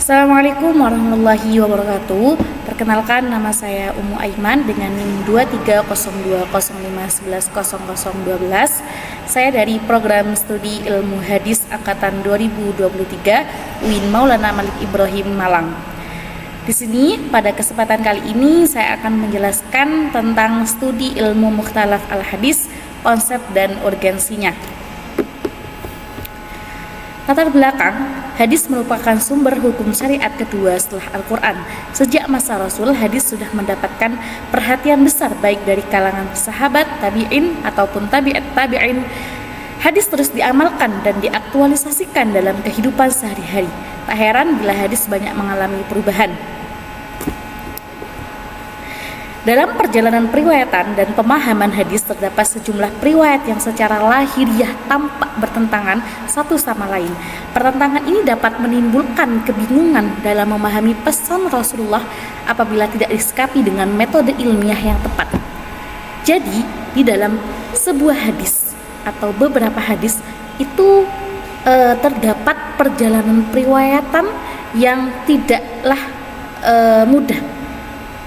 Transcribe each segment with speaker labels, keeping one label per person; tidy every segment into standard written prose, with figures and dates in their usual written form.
Speaker 1: Assalamualaikum warahmatullahi wabarakatuh. Perkenalkan, nama saya Ummu Aiman dengan NIM 230205110012. Saya dari Program Studi Ilmu Hadis Angkatan 2023 UIN Maulana Malik Ibrahim Malang. Di sini pada kesempatan kali ini saya akan menjelaskan tentang studi ilmu mukhtalaf al-hadis, konsep dan urgensinya. Latar belakang, hadis merupakan sumber hukum syariat kedua setelah Al-Quran. Sejak masa Rasul, hadis sudah mendapatkan perhatian besar baik dari kalangan sahabat, tabi'in, ataupun tabi'at tabi'in. Hadis terus diamalkan dan diaktualisasikan dalam kehidupan sehari-hari. Tak heran bila hadis banyak mengalami perubahan. Dalam perjalanan periwayatan dan pemahaman hadis terdapat sejumlah periwayat yang secara lahiriah tampak bertentangan satu sama lain. Pertentangan ini dapat menimbulkan kebingungan dalam memahami pesan Rasulullah apabila tidak disikapi dengan metode ilmiah yang tepat. Jadi, di dalam sebuah hadis atau beberapa hadis itu terdapat perjalanan periwayatan yang tidaklah mudah.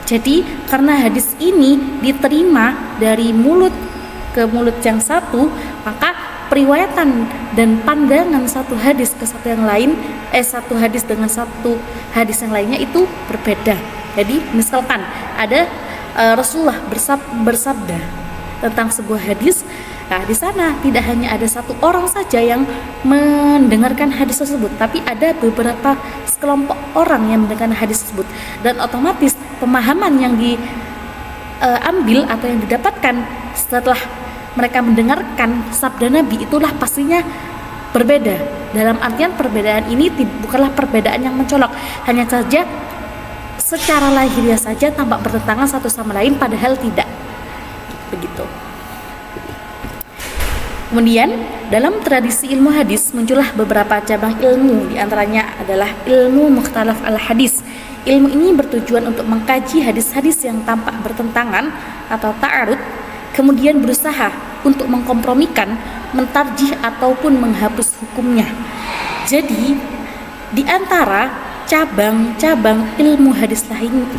Speaker 1: Jadi karena hadis ini diterima dari mulut ke mulut yang satu, maka periwayatan dan pandangan satu hadis ke satu yang lain, satu hadis dengan satu hadis yang lainnya itu berbeda. Jadi misalkan ada Rasulullah bersabda tentang sebuah hadis. Nah, di sana tidak hanya ada satu orang saja yang mendengarkan hadis tersebut, tapi ada beberapa sekelompok orang yang mendengarkan hadis tersebut, dan otomatis pemahaman yang diambil atau yang didapatkan setelah mereka mendengarkan sabda Nabi itulah pastinya berbeda. Dalam artian perbedaan ini bukanlah perbedaan yang mencolok, hanya saja secara lahiriah saja tampak bertentangan satu sama lain, padahal tidak. Begitu. Kemudian dalam tradisi ilmu hadis muncullah beberapa cabang ilmu, diantaranya adalah ilmu mukhtalaf al-hadis. Ilmu ini bertujuan untuk mengkaji hadis-hadis yang tampak bertentangan atau ta'arud, kemudian berusaha untuk mengkompromikan, mentarjih ataupun menghapus hukumnya. Jadi di antara cabang-cabang ilmu hadis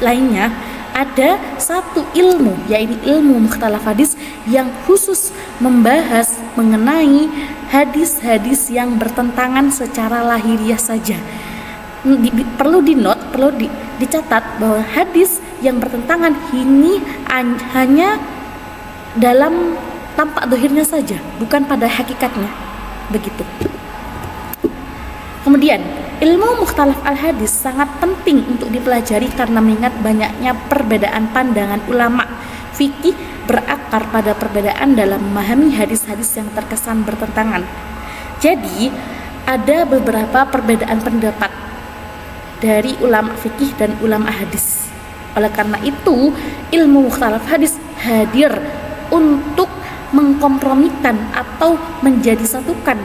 Speaker 1: lainnya ada satu ilmu, yaitu ilmu mukhtalaf hadis, yang khusus membahas mengenai hadis-hadis yang bertentangan secara lahiriah saja. Perlu dicatat bahwa hadis yang bertentangan ini hanya dalam tampak dohirnya saja, bukan pada hakikatnya. Begitu. Kemudian ilmu mukhtalaf al-hadis sangat penting untuk dipelajari karena mengingat banyaknya perbedaan pandangan ulama fikih berakar pada perbedaan dalam memahami hadis-hadis yang terkesan bertentangan. Jadi ada beberapa perbedaan pendapat dari ulama fikih dan ulama hadis. Oleh karena itu, ilmu mukhtalaf hadis hadir untuk mengkompromikan atau menjadi satukan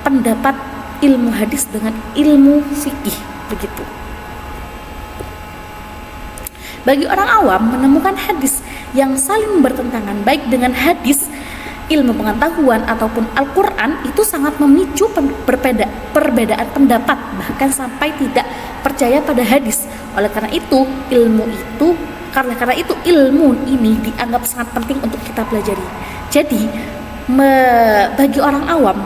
Speaker 1: pendapat ilmu hadis dengan ilmu fikih. Begitu. Bagi orang awam, menemukan hadis yang saling bertentangan baik dengan hadis ilmu pengetahuan ataupun Al-Quran itu sangat memicu perbedaan pendapat, bahkan sampai tidak percaya pada hadis. Oleh karena itu ilmu ini dianggap sangat penting untuk kita pelajari. Jadi bagi orang awam,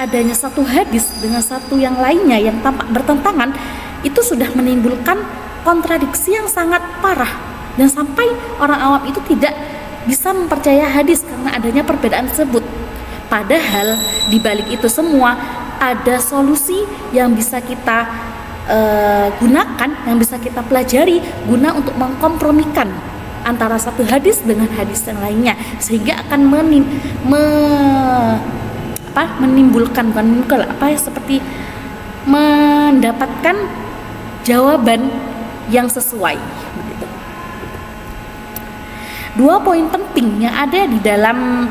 Speaker 1: adanya satu hadis dengan satu yang lainnya yang tampak bertentangan itu sudah menimbulkan kontradiksi yang sangat parah, dan sampai orang awam itu tidak bisa mempercaya hadis karena adanya perbedaan tersebut. Padahal di balik itu semua ada solusi yang bisa kita gunakan, yang bisa kita pelajari guna untuk mengkompromikan antara satu hadis dengan hadis yang lainnya, sehingga akan seperti mendapatkan jawaban yang sesuai. Begitu. Dua poin penting yang ada di dalam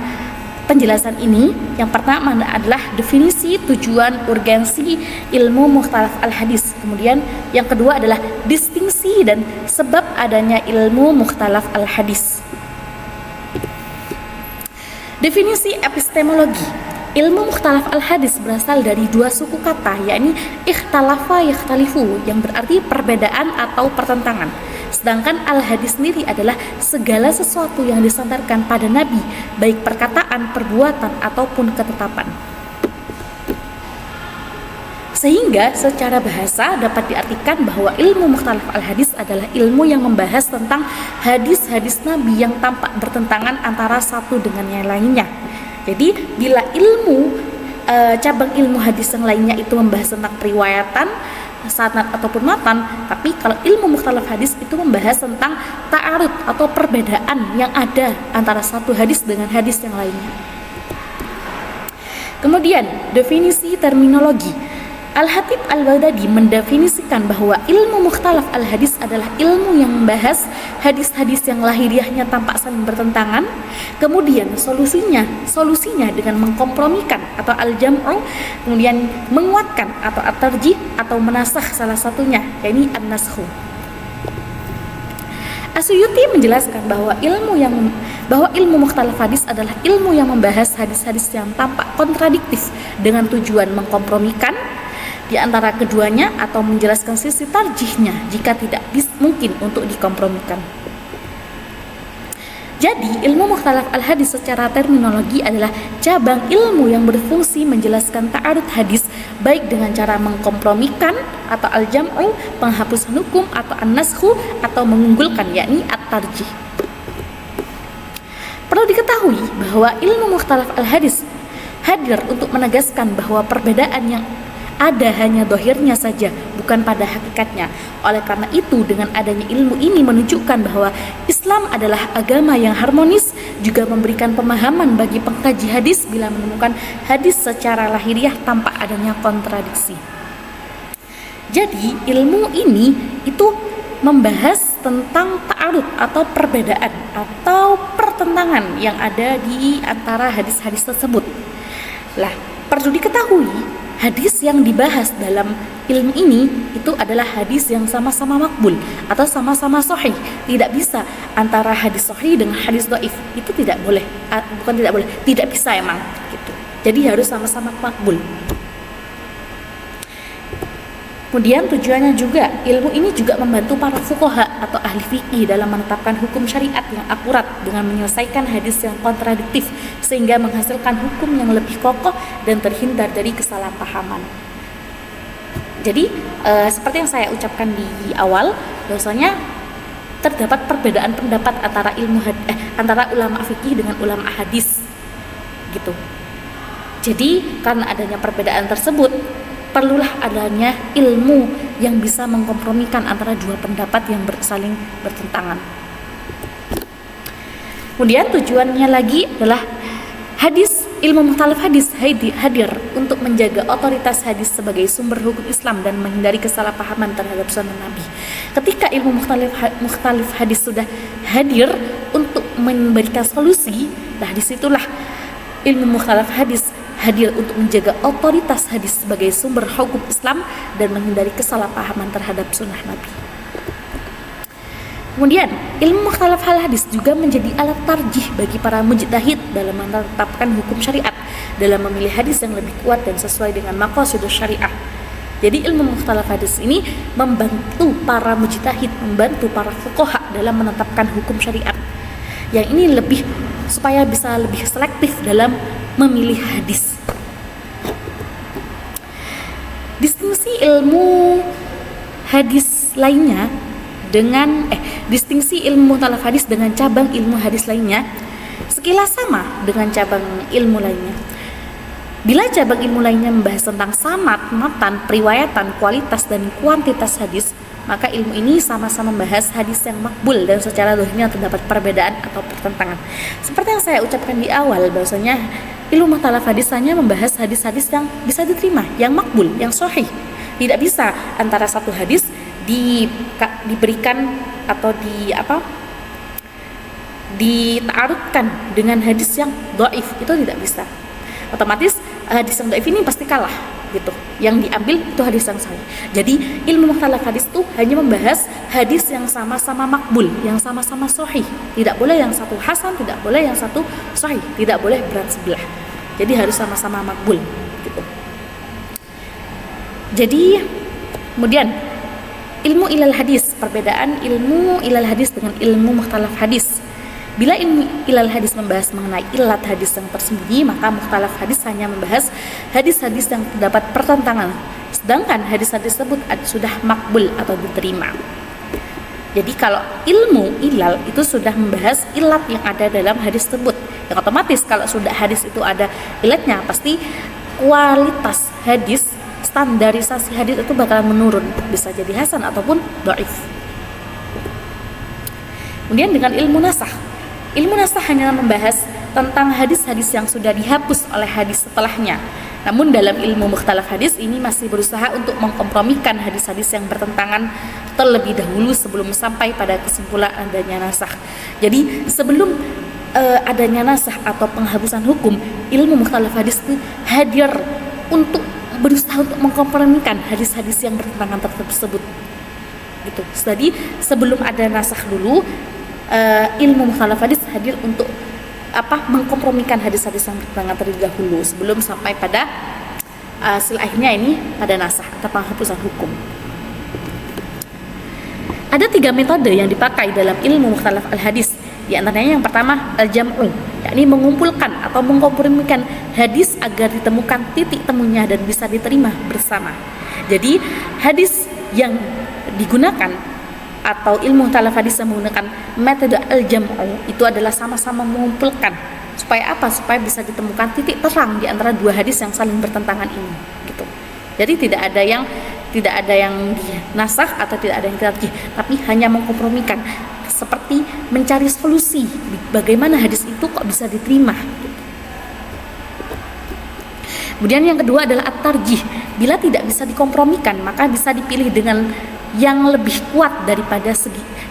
Speaker 1: penjelasan ini, yang pertama adalah definisi, tujuan, urgensi ilmu mukhtalaf al-hadis. Kemudian yang kedua adalah distingsi dan sebab adanya ilmu mukhtalaf al-hadis. Definisi epistemologi. ilmu mukhtalaf al-hadis berasal dari dua suku kata, yakni ikhtalafa yakhtalifu, yang berarti perbedaan atau pertentangan. Sedangkan al-hadis sendiri adalah segala sesuatu yang disandarkan pada Nabi, baik perkataan, perbuatan, ataupun ketetapan. Sehingga secara bahasa dapat diartikan bahwa ilmu mukhtalaf al-hadis adalah ilmu yang membahas tentang hadis-hadis Nabi yang tampak bertentangan antara satu dengan yang lainnya. Jadi bila cabang ilmu hadis yang lainnya itu membahas tentang riwayatan, sanad ataupun matan, tapi kalau ilmu mukhtalaf hadis itu membahas tentang ta'arud atau perbedaan yang ada antara satu hadis dengan hadis yang lainnya. Kemudian definisi terminologi. Al-Hatib Al-Baghdadi mendefinisikan bahwa ilmu mukhtalaf al-hadis adalah ilmu yang membahas hadis-hadis yang lahiriahnya tampak saling bertentangan, kemudian solusinya dengan mengkompromikan atau al-jam'u, kemudian menguatkan atau at-tarjih atau menasakh salah satunya, yakni an-naskhu. As-Suyuti menjelaskan bahwa ilmu mukhtalaf hadis adalah ilmu yang membahas hadis-hadis yang tampak kontradiktif dengan tujuan mengkompromikan di antara keduanya atau menjelaskan sisi tarjihnya jika tidak mungkin untuk dikompromikan. Jadi, ilmu mukhtalaf al-hadis secara terminologi adalah cabang ilmu yang berfungsi menjelaskan ta'arud hadis baik dengan cara mengkompromikan atau al-jam'u, penghapusan hukum, atau an-naskhu atau mengunggulkan, yakni at-tarjih. Perlu diketahui bahwa ilmu mukhtalaf al-hadis hadir untuk menegaskan bahwa perbedaan yang ada hanya dohirnya saja, bukan pada hakikatnya. Oleh karena itu, dengan adanya ilmu ini menunjukkan bahwa Islam adalah agama yang harmonis, juga memberikan pemahaman bagi pengkaji hadis bila menemukan hadis secara lahiriah tanpa adanya kontradiksi. Jadi, ilmu ini itu membahas tentang ta'arud atau perbedaan atau pertentangan yang ada di antara hadis-hadis tersebut. Lah, perlu diketahui hadis yang dibahas dalam ilmu ini itu adalah hadis yang sama-sama makbul atau sama-sama sahih. Tidak bisa antara hadis sahih dengan hadis dhaif. Itu tidak boleh. Tidak bisa emang gitu. Jadi harus sama-sama makbul. Kemudian tujuannya juga, ilmu ini juga membantu para fuqaha atau ahli fikih dalam menetapkan hukum syariat yang akurat dengan menyelesaikan hadis yang kontradiktif sehingga menghasilkan hukum yang lebih kokoh dan terhindar dari kesalahpahaman. Jadi seperti yang saya ucapkan di awal, bahwasanya terdapat perbedaan pendapat antara ulama fikih dengan ulama hadis gitu. Jadi karena adanya perbedaan tersebut, perlulah adanya ilmu yang bisa mengkompromikan antara dua pendapat yang saling bertentangan. Kemudian tujuannya lagi adalah ilmu mukhtalaf hadis hadir untuk menjaga otoritas hadis sebagai sumber hukum Islam dan menghindari kesalahpahaman terhadap sunnah Nabi. Ketika ilmu mukhtalaf hadis sudah hadir untuk memberikan solusi, disitulah ilmu mukhtalaf hadis hadir untuk menjaga otoritas hadis sebagai sumber hukum Islam dan menghindari kesalahpahaman terhadap sunnah Nabi. Kemudian, ilmu mukhtalaf hadis juga menjadi alat tarjih bagi para mujtahid dalam menetapkan hukum syariat, dalam memilih hadis yang lebih kuat dan sesuai dengan maqasidus syariah. Jadi ilmu mukhtalaf hadis ini membantu para mujtahid, membantu para fuqaha dalam menetapkan hukum syariat. Yang ini supaya bisa lebih selektif dalam memilih hadis. Distingsi ilmu hadis lainnya distingsi ilmu mukhtalaf hadis dengan cabang ilmu hadis lainnya sekilas sama dengan cabang ilmu lainnya. Bila cabang ilmu lainnya membahas tentang sanad, matan, periwayatan, kualitas dan kuantitas hadis, maka ilmu ini sama-sama membahas hadis yang makbul dan secara dohirnya terdapat perbedaan atau pertentangan. Seperti yang saya ucapkan di awal, bahwasanya ilmu mukhtalaf hadis hanya membahas hadis-hadis yang bisa diterima, yang makbul, yang sahih. Tidak bisa antara satu hadis diberikan atau dita'arudkan dengan hadis yang dhaif, itu tidak bisa. Otomatis hadis yang dhaif ini pasti kalah gitu. Yang diambil itu hadis yang sahih. Jadi ilmu mukhtalaf hadis itu hanya membahas hadis yang sama-sama makbul, yang sama-sama sahih. Tidak boleh yang satu hasan, tidak boleh yang satu sahih, tidak boleh berat sebelah. Jadi harus sama-sama makbul gitu. Jadi kemudian ilmu ilal hadis, perbedaan ilmu ilal hadis dengan ilmu mukhtalaf hadis. Bila ilmu ilal hadis membahas mengenai ilat hadis yang tersembunyi, maka mukhtalaf hadis hanya membahas hadis-hadis yang terdapat pertentangan, sedangkan hadis-hadis tersebut sudah makbul atau diterima. Jadi kalau ilmu ilal itu sudah membahas ilat yang ada dalam hadis tersebut, yang otomatis kalau sudah hadis itu ada ilatnya, pasti kualitas hadis, standarisasi hadis itu bakalan menurun, bisa jadi hasan ataupun dhaif. Kemudian dengan ilmu nasakh, ilmu nasakh hanya membahas tentang hadis-hadis yang sudah dihapus oleh hadis setelahnya. Namun dalam ilmu mukhtalaf hadis ini masih berusaha untuk mengkompromikan hadis-hadis yang bertentangan terlebih dahulu sebelum sampai pada kesimpulan adanya nasakh. Jadi sebelum adanya nasakh atau penghapusan hukum, ilmu mukhtalaf hadis itu hadir untuk berusaha untuk mengkompromikan hadis-hadis yang bertentangan tersebut. Gitu. Jadi sebelum ada nasakh dulu, ilmu mukhtalaf hadis hadir untuk mengkompromikan hadis-hadis yang bertentangan terlebih dahulu sebelum sampai pada hasil akhirnya ini pada nasakh atau penghapusan hukum. Ada 3 metode yang dipakai dalam ilmu mukhtalaf al-hadis. Di antaranya yang pertama al-jam'u, yakni mengumpulkan atau mengkompromikan hadis agar ditemukan titik temunya dan bisa diterima bersama. Jadi hadis yang digunakan atau ilmu mukhtalaf hadis yang menggunakan metode al-jam'u itu adalah sama-sama mengumpulkan. Supaya apa? Supaya bisa ditemukan titik terang di antara 2 hadis yang saling bertentangan ini, gitu. Jadi tidak ada yang nasakh atau tidak ada yang tarjih, tapi hanya mengkompromikan, seperti mencari solusi bagaimana hadis itu kok bisa diterima. Kemudian yang kedua adalah at-tarjih. Bila tidak bisa dikompromikan, maka bisa dipilih dengan yang lebih kuat daripada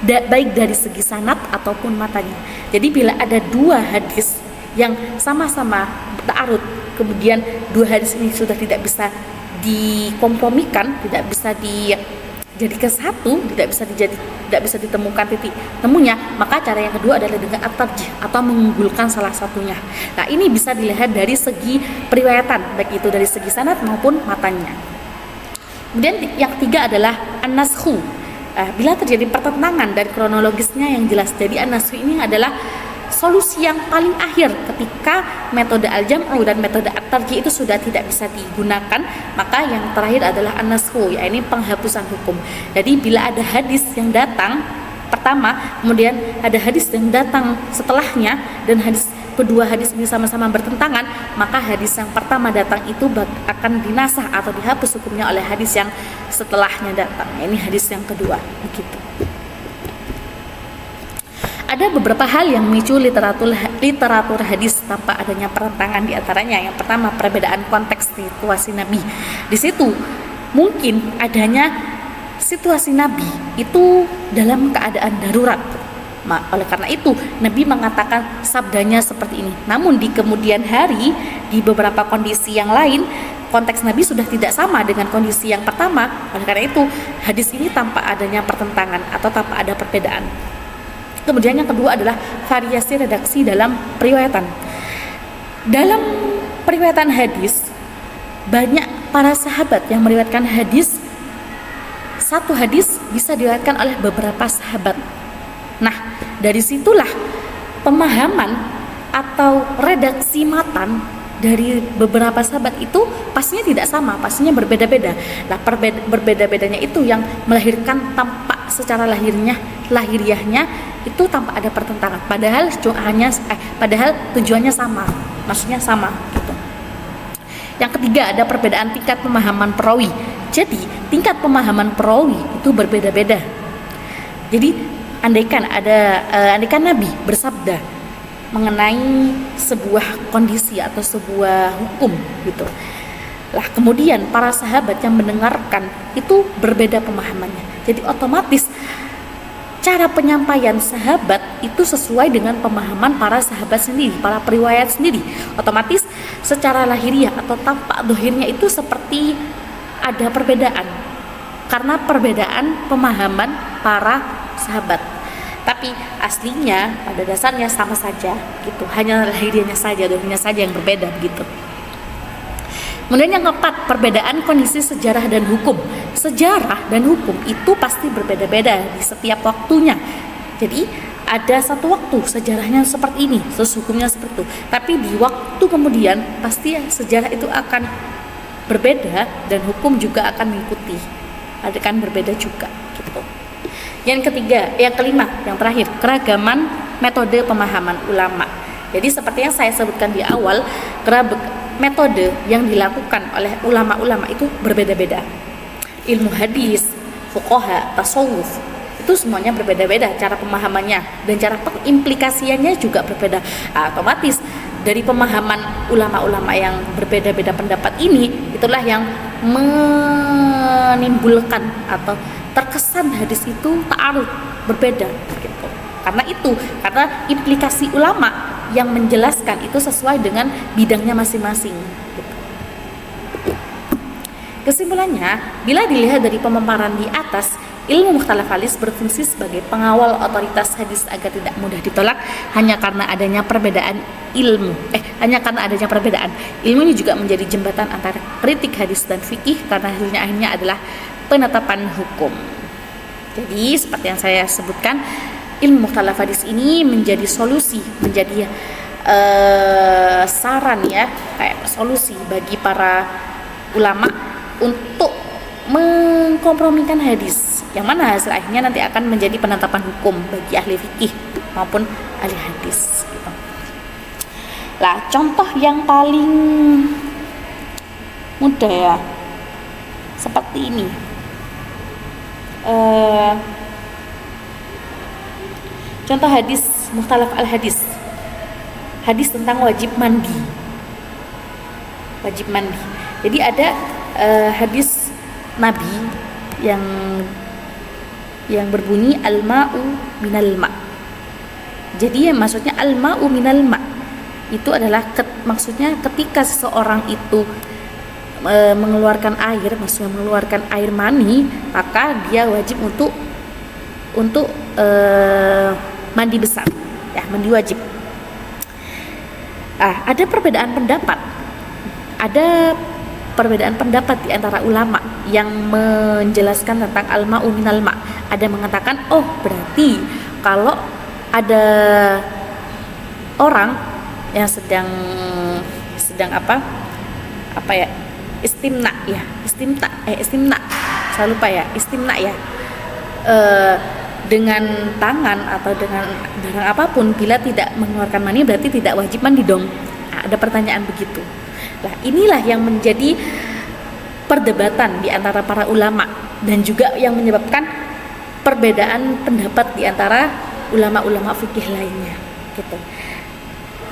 Speaker 1: baik dari segi sanad ataupun matanya. Jadi bila ada 2 hadis yang sama-sama ta'arud, kemudian 2 hadis ini sudah tidak bisa dikompromikan, tidak bisa dijadikan satu, tidak bisa ditemukan titik temunya, maka cara yang kedua adalah dengan at-tarjih atau mengunggulkan salah satunya. Nah, ini bisa dilihat dari segi periwayatan, baik itu dari segi sanad maupun matanya. Kemudian yang ketiga adalah an-naskhu. Bila terjadi pertentangan dari kronologisnya yang jelas. Jadi an-naskhu ini adalah solusi yang paling akhir ketika metode al-jam'u dan metode at-tarjih itu sudah tidak bisa digunakan, maka yang terakhir adalah an-naskhu, yaitu penghapusan hukum. Jadi bila ada hadis yang datang pertama, kemudian ada hadis yang datang setelahnya, dan kedua hadis ini sama-sama bertentangan, maka hadis yang pertama datang itu akan dinasah atau dihapus hukumnya oleh hadis yang setelahnya datang. Ini hadis yang kedua, begitu. Ada beberapa hal yang memicu literatur hadis tanpa adanya pertentangan, di antaranya yang pertama perbedaan konteks situasi Nabi. Di situ mungkin adanya situasi Nabi itu dalam keadaan darurat. Oleh karena itu Nabi mengatakan sabdanya seperti ini. Namun di kemudian hari, di beberapa kondisi yang lain, konteks Nabi sudah tidak sama dengan kondisi yang pertama. Oleh karena itu hadis ini tanpa adanya pertentangan atau tanpa ada perbedaan. Kemudian yang kedua adalah variasi redaksi dalam periwayatan. Dalam periwayatan hadis, banyak para sahabat yang meriwayatkan hadis. Satu hadis bisa diriwayatkan oleh beberapa sahabat. Nah, dari situlah pemahaman atau redaksi matan dari beberapa sahabat itu pastinya tidak sama, pastinya berbeda-beda. Nah, berbeda-bedanya itu yang melahirkan tampak secara lahiriahnya itu tanpa ada pertentangan. Padahal tujuannya sama, maksudnya sama gitu. Yang ketiga ada perbedaan tingkat pemahaman perawi. Jadi tingkat pemahaman perawi itu berbeda-beda. Jadi andaikan Nabi bersabda mengenai sebuah kondisi atau sebuah hukum gitu. Lah kemudian para sahabat yang mendengarkan itu berbeda pemahamannya. Jadi otomatis cara penyampaian sahabat itu sesuai dengan pemahaman para sahabat sendiri, para periwayat sendiri. Otomatis secara lahiriah atau tampak dohirnya itu seperti ada perbedaan karena perbedaan pemahaman para sahabat. Tapi aslinya pada dasarnya sama saja gitu, hanya lahiriahnya saja, dohirnya saja yang berbeda begitu. Kemudian yang keempat, perbedaan kondisi sejarah dan hukum. Sejarah dan hukum itu pasti berbeda-beda di setiap waktunya. Jadi ada satu waktu sejarahnya seperti ini, terus hukumnya seperti itu. Tapi di waktu kemudian pasti sejarah itu akan berbeda dan hukum juga akan mengikuti, akan berbeda juga gitu. Yang ketiga, yang kelima, yang terakhir, keragaman metode pemahaman ulama. Jadi seperti yang saya sebutkan di awal, metode yang dilakukan oleh ulama-ulama itu berbeda-beda. Ilmu hadis, fuqaha, tasawuf, itu semuanya berbeda-beda cara pemahamannya dan cara pengimplikasiannya juga berbeda. Otomatis dari pemahaman ulama-ulama yang berbeda-beda pendapat ini, itulah yang menimbulkan atau terkesan hadis itu ta'arud, berbeda gitu. Karena implikasi ulama yang menjelaskan itu sesuai dengan bidangnya masing-masing gitu. Kesimpulannya, bila dilihat dari pemaparan di atas, ilmu mukhtalaf hadis berfungsi sebagai pengawal otoritas hadis agar tidak mudah ditolak hanya karena adanya perbedaan ilmu. Ilmu ini juga menjadi jembatan antara kritik hadis dan fikih karena hasilnya akhirnya adalah penetapan hukum. Jadi seperti yang saya sebutkan, ilmu mukhtalaf hadis ini menjadi solusi, menjadi saran ya, kayak solusi bagi para ulama untuk mengkompromikan hadis, yang mana hasil akhirnya nanti akan menjadi penetapan hukum bagi ahli fikih maupun ahli hadis gitu. Lah, contoh yang paling mudah ya seperti ini. Contoh hadis mukhtalaf al-hadis, hadis tentang wajib mandi. Jadi ada hadis Nabi yang berbunyi al-ma'u minal ma'. Jadi maksudnya al-ma'u minal ma' itu adalah maksudnya ketika seseorang itu mengeluarkan air, maksudnya mengeluarkan air mani, maka dia wajib untuk mandi besar, ya, mandi wajib. Ada perbedaan pendapat di antara ulama yang menjelaskan tentang al-ma'u minal ma'. Ada yang mengatakan, berarti kalau ada orang yang sedang istimna, dengan tangan atau dengan barang apapun, bila tidak mengeluarkan mani berarti tidak wajib mandi dong. Ada pertanyaan begitu. Nah, inilah yang menjadi perdebatan di antara para ulama dan juga yang menyebabkan perbedaan pendapat di antara ulama-ulama fikih lainnya gitu.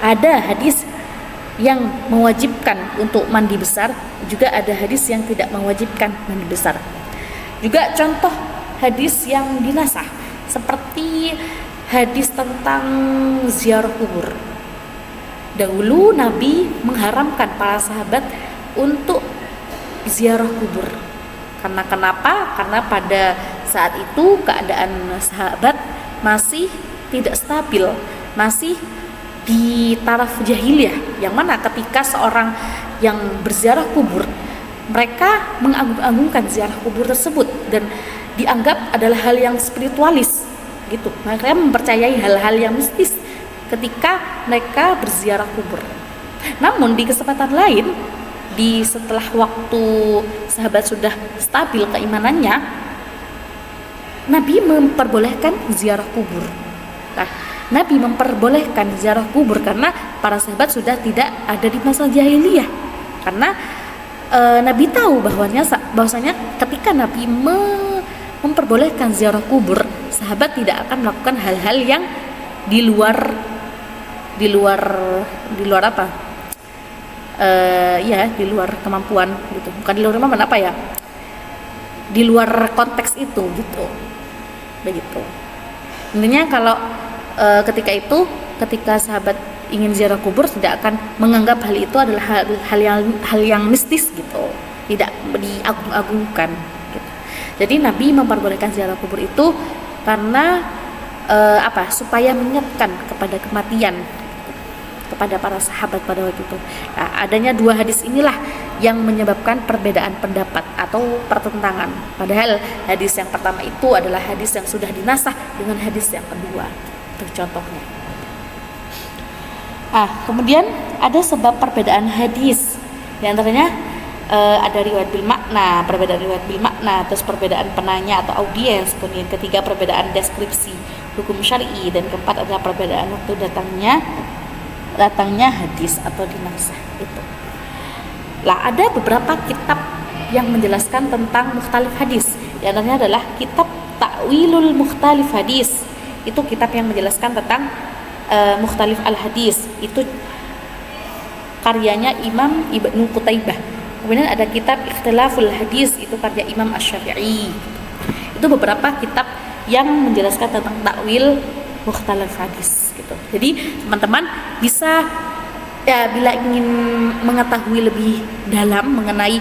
Speaker 1: Ada hadis yang mewajibkan untuk mandi besar, juga ada hadis yang tidak mewajibkan mandi besar. Juga contoh hadis yang dinasah seperti hadis tentang ziarah kubur. Dahulu Nabi mengharamkan para sahabat untuk ziarah kubur. Karena kenapa? Karena pada saat itu keadaan sahabat masih tidak stabil, masih di taraf jahiliyah, yang mana ketika seorang yang berziarah kubur, mereka mengagung-agungkan ziarah kubur tersebut dan dianggap adalah hal yang spiritualis gitu. Mereka mempercayai hal-hal yang mistis ketika mereka berziarah kubur. Namun di kesempatan lain, setelah waktu sahabat sudah stabil keimanannya, Nabi memperbolehkan ziarah kubur. Nabi memperbolehkan ziarah kubur karena para sahabat sudah tidak ada di masa jahiliyah. Karena Nabi tahu bahwasanya ketika Nabi memperbolehkan ziarah kubur, sahabat tidak akan melakukan hal-hal yang di luar apa? Di luar kemampuan gitu. Bukan di luar kemampuan apa ya? Di luar konteks itu gitu. Begitu. Intinya kalau ketika sahabat ingin ziarah kubur, tidak akan menganggap hal itu adalah hal yang mistis gitu, tidak diagung-agungkan gitu. Jadi Nabi memperbolehkan ziarah kubur itu karena supaya mengingatkan kepada kematian kepada para sahabat pada waktu itu. Nah, adanya dua hadis inilah yang menyebabkan perbedaan pendapat atau pertentangan. Padahal hadis yang pertama itu adalah hadis yang sudah dinasah dengan hadis yang kedua. Itu contohnya. Kemudian ada sebab perbedaan hadis. Di antaranya ada riwayat bil makna, perbedaan riwayat bil makna, terus perbedaan penanya atau audiens, kemudian ketiga perbedaan deskripsi hukum syar'i, dan keempat adalah perbedaan waktu datangnya hadis atau dinasah itu. Lah, ada beberapa kitab yang menjelaskan tentang mukhtalif hadis. Di antaranya adalah kitab Ta'wilul Mukhtalif Hadis. Itu kitab yang menjelaskan tentang mukhtalif al-hadis. Itu karyanya Imam Ibnu Qutaibah. Kemudian ada kitab Ikhtilaful Hadis, itu karya Imam Asy-Syafi'i. Itu beberapa kitab yang menjelaskan tentang takwil mukhtalif hadis gitu. Jadi teman-teman bisa bila ingin mengetahui lebih dalam mengenai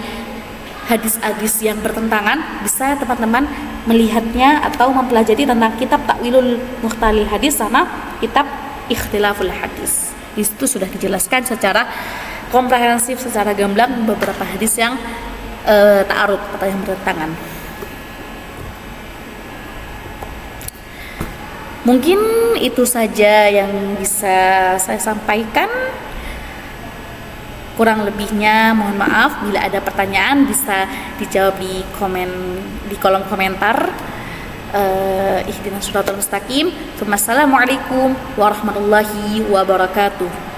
Speaker 1: hadis-hadis yang bertentangan, bisa teman-teman melihatnya atau mempelajari tentang kitab Ta'wilul Mukhtalif Hadis sama kitab Ikhtilaful Hadis. Di situ sudah dijelaskan secara komprehensif, secara gamblang beberapa hadis yang ta'arud atau yang bertentangan. Mungkin itu saja yang bisa saya sampaikan. Kurang lebihnya mohon maaf. Bila ada pertanyaan bisa dijawab di kolom komentar. Ihdinas siratal mustaqim. Wassalamualaikum warahmatullahi wabarakatuh.